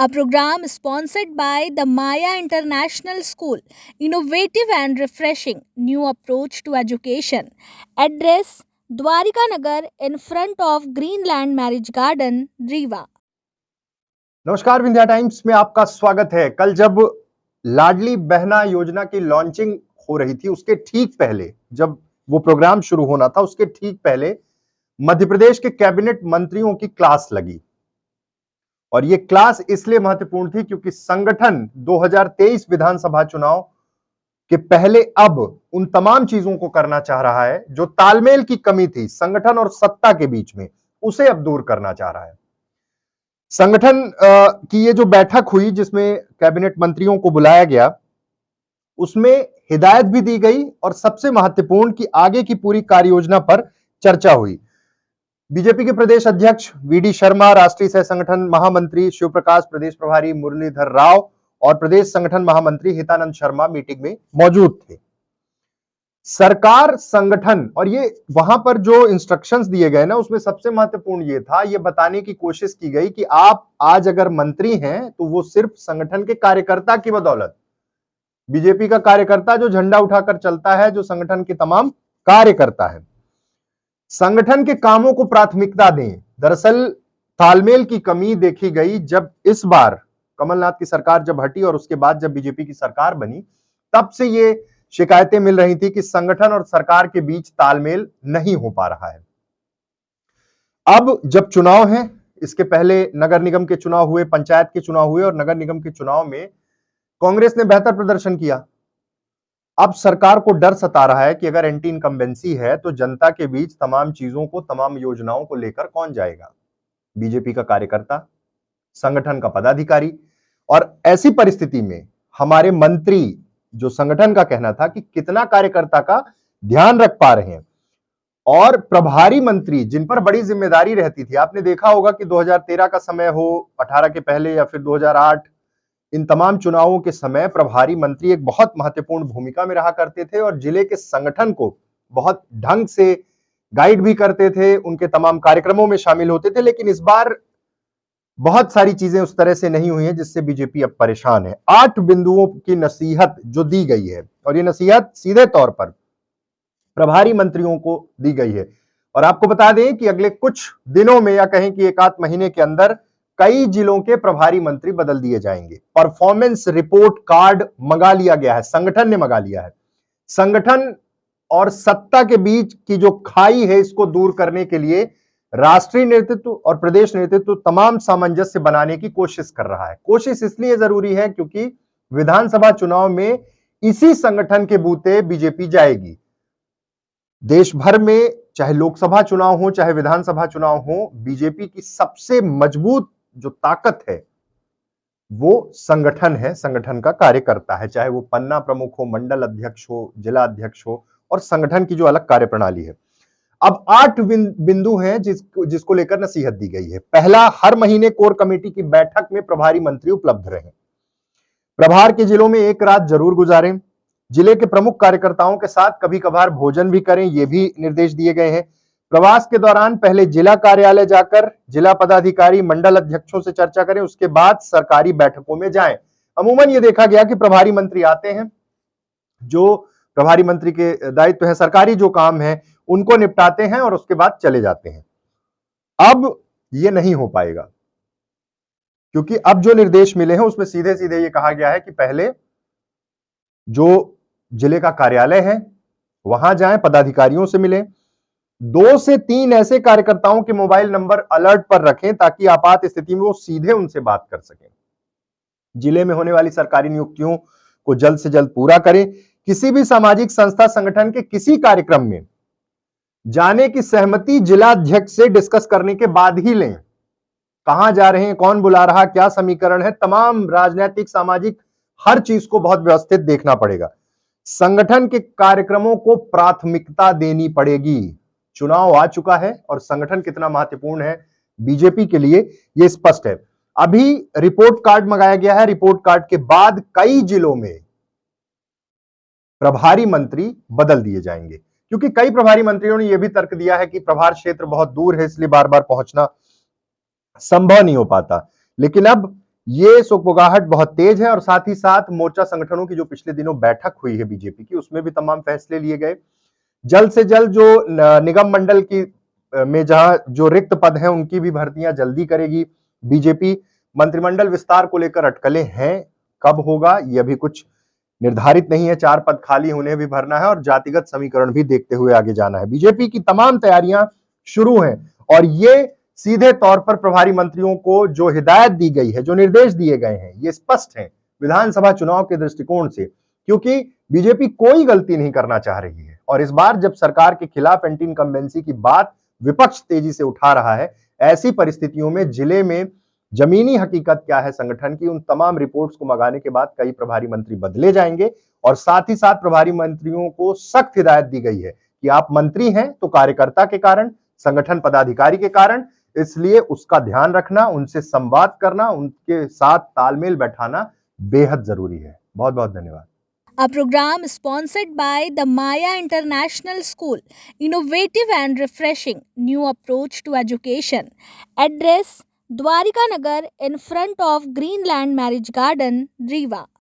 a program sponsored by the Maya International School. Innovative and refreshing new approach to education. Address Dwarika Nagar in front of Greenland Marriage Garden, Rewa. नमस्कार, Vindhya times में आपका स्वागत है। कल जब लाडली बहना योजना की लॉन्चिंग हो रही थी, उसके ठीक पहले जब वो प्रोग्राम शुरू होना था, उसके ठीक पहले मध्य प्रदेश के कैबिनेट मंत्रियों की क्लास लगी। और ये क्लास इसलिए महत्वपूर्ण थी क्योंकि संगठन 2023 विधानसभा चुनाव के पहले अब उन तमाम चीजों को करना चाह रहा है जो तालमेल की कमी थी संगठन और सत्ता के बीच में, उसे अब दूर करना चाह रहा है। संगठन की ये जो बैठक हुई जिसमें कैबिनेट मंत्रियों को बुलाया गया, उसमें हिदायत भी दी गई और सबसे महत्वपूर्ण कि आगे की पूरी कार्य योजना पर चर्चा हुई। बीजेपी के प्रदेश अध्यक्ष वीडी शर्मा, राष्ट्रीय सह संगठन महामंत्री शिव प्रकाश, प्रदेश प्रभारी मुरलीधर राव और प्रदेश संगठन महामंत्री हितानंद शर्मा मीटिंग में मौजूद थे। सरकार, संगठन और ये वहां पर जो इंस्ट्रक्शंस दिए गए ना, उसमें सबसे महत्वपूर्ण ये था, ये बताने की कोशिश की गई कि आप आज अगर मंत्री हैं तो वो सिर्फ संगठन के कार्यकर्ता की बदौलत, बीजेपी का कार्यकर्ता जो झंडा उठाकर चलता है, जो संगठन के तमाम कार्य करता है, संगठन के कामों को प्राथमिकता दें। दरअसल तालमेल की कमी देखी गई जब इस बार कमलनाथ की सरकार जब हटी और उसके बाद जब बीजेपी की सरकार बनी, तब से ये शिकायतें मिल रही थी कि संगठन और सरकार के बीच तालमेल नहीं हो पा रहा है। अब जब चुनाव है, इसके पहले नगर निगम के चुनाव हुए, पंचायत के चुनाव हुए और नगर निगम के चुनाव में कांग्रेस ने बेहतर प्रदर्शन किया। अब सरकार को डर सता रहा है कि अगर एंटी इनकम्बेंसी है तो जनता के बीच तमाम चीजों को, तमाम योजनाओं को लेकर कौन जाएगा? बीजेपी का कार्यकर्ता, संगठन का पदाधिकारी। और ऐसी परिस्थिति में हमारे मंत्री, जो संगठन का कहना था कि कितना कार्यकर्ता का ध्यान रख पा रहे हैं, और प्रभारी मंत्री जिन पर बड़ी जिम्मेदारी रहती थी, आपने देखा होगा कि 2013 का समय हो, 18 के पहले या फिर 2008, इन तमाम चुनावों के समय प्रभारी मंत्री एक बहुत महत्वपूर्ण भूमिका में रहा करते थे और जिले के संगठन को बहुत ढंग से गाइड भी करते थे, उनके तमाम कार्यक्रमों में शामिल होते थे। लेकिन इस बार बहुत सारी चीजें उस तरह से नहीं हुई हैं जिससे बीजेपी अब परेशान है। 8 बिंदुओं की नसीहत जो दी गई है, और ये नसीहत सीधे तौर पर प्रभारी मंत्रियों को दी गई है। और आपको बता दें कि अगले कुछ दिनों में या कहें कि 1 आध महीने के अंदर कई जिलों के प्रभारी मंत्री बदल दिए जाएंगे। परफॉर्मेंस रिपोर्ट कार्ड मंगा लिया गया है, संगठन ने मंगा लिया है। संगठन और सत्ता के बीच की जो खाई है, इसको दूर करने के लिए राष्ट्रीय नेतृत्व और प्रदेश नेतृत्व तमाम सामंजस्य बनाने की कोशिश कर रहा है। कोशिश इसलिए जरूरी है क्योंकि विधानसभा चुनाव में इसी संगठन के बूते बीजेपी जाएगी। देश भर में चाहे लोकसभा चुनाव हो, चाहे विधानसभा चुनाव हो, बीजेपी की सबसे मजबूत जो ताकत है वो संगठन है, संगठन का कार्यकर्ता है, चाहे वो पन्ना प्रमुख हो, मंडल अध्यक्ष हो, जिला अध्यक्ष हो, और संगठन की जो अलग कार्यप्रणाली है। अब 8 बिंदु हैं जिसको लेकर नसीहत दी गई है। पहला, हर महीने कोर कमेटी की बैठक में प्रभारी मंत्री उपलब्ध रहें। प्रभार के जिलों में एक रात जरूर गुजारें। जिले के प्रमुख कार्यकर्ताओं के साथ कभी कभार भोजन भी करें, ये भी निर्देश दिए गए हैं। प्रवास के दौरान पहले जिला कार्यालय जाकर जिला पदाधिकारी, मंडल अध्यक्षों से चर्चा करें, उसके बाद सरकारी बैठकों में जाएं। अमूमन ये देखा गया कि प्रभारी मंत्री आते हैं, जो प्रभारी मंत्री के दायित्व है, सरकारी जो काम है उनको निपटाते हैं और उसके बाद चले जाते हैं। अब ये नहीं हो पाएगा क्योंकि अब जो निर्देश मिले हैं उसमें सीधे सीधे ये कहा गया है कि पहले जो जिले का कार्यालय है वहां जाएं, पदाधिकारियों से मिलें। 2 से 3 ऐसे कार्यकर्ताओं के मोबाइल नंबर अलर्ट पर रखें ताकि आपात स्थिति में वो सीधे उनसे बात कर सकें। जिले में होने वाली सरकारी नियुक्तियों को जल्द से जल्द पूरा करें। किसी भी सामाजिक संस्था, संगठन के किसी कार्यक्रम में जाने की सहमति जिला अध्यक्ष से डिस्कस करने के बाद ही लें। कहां जा रहे हैं, कौन बुला रहा, क्या समीकरण है, तमाम राजनीतिक, सामाजिक हर चीज को बहुत व्यवस्थित देखना पड़ेगा। संगठन के कार्यक्रमों को प्राथमिकता देनी पड़ेगी। चुनाव आ चुका है और संगठन कितना महत्वपूर्ण है बीजेपी के लिए यह स्पष्ट है। अभी रिपोर्ट कार्ड मंगाया गया है। रिपोर्ट कार्ड के बाद कई जिलों में प्रभारी मंत्री बदल दिए जाएंगे क्योंकि कई प्रभारी मंत्रियों ने यह भी तर्क दिया है कि प्रभार क्षेत्र बहुत दूर है, इसलिए बार बार पहुंचना संभव नहीं हो पाता। लेकिन अब ये सुगबुगाहट बहुत तेज है और साथ ही साथ मोर्चा संगठनों की जो पिछले दिनों बैठक हुई है बीजेपी की, उसमें भी तमाम फैसले लिए गए। जल्द से जल्द जो निगम मंडल की में जहां जो रिक्त पद हैं उनकी भी भर्तियां जल्दी करेगी बीजेपी। मंत्रिमंडल विस्तार को लेकर अटकलें हैं, कब होगा यह भी कुछ निर्धारित नहीं है। 4 पद खाली उन्हें भी भरना है और जातिगत समीकरण भी देखते हुए आगे जाना है। बीजेपी की तमाम तैयारियां शुरू हैं और ये सीधे तौर पर प्रभारी मंत्रियों को जो हिदायत दी गई है, जो निर्देश दिए गए हैं, ये स्पष्ट हैं विधानसभा चुनाव के दृष्टिकोण से, क्योंकि बीजेपी कोई गलती नहीं करना चाह रही है और इस बार जब सरकार के खिलाफ एंटी इनकम्बेंसी की बात विपक्ष तेजी से उठा रहा है, ऐसी परिस्थितियों में जिले में जमीनी हकीकत क्या है संगठन की, उन तमाम रिपोर्ट्स को मंगाने के बाद कई प्रभारी मंत्री बदले जाएंगे और साथ ही साथ प्रभारी मंत्रियों को सख्त हिदायत दी गई है कि आप मंत्री हैं तो कार्यकर्ता के कारण, संगठन पदाधिकारी के कारण, इसलिए उसका ध्यान रखना, उनसे संवाद करना, उनके साथ तालमेल बैठाना बेहद जरूरी है। बहुत बहुत धन्यवाद। A program sponsored by the Maya International School, innovative and refreshing new approach to education. Address Dwarika Nagar in front of Greenland Marriage Garden, Rewa.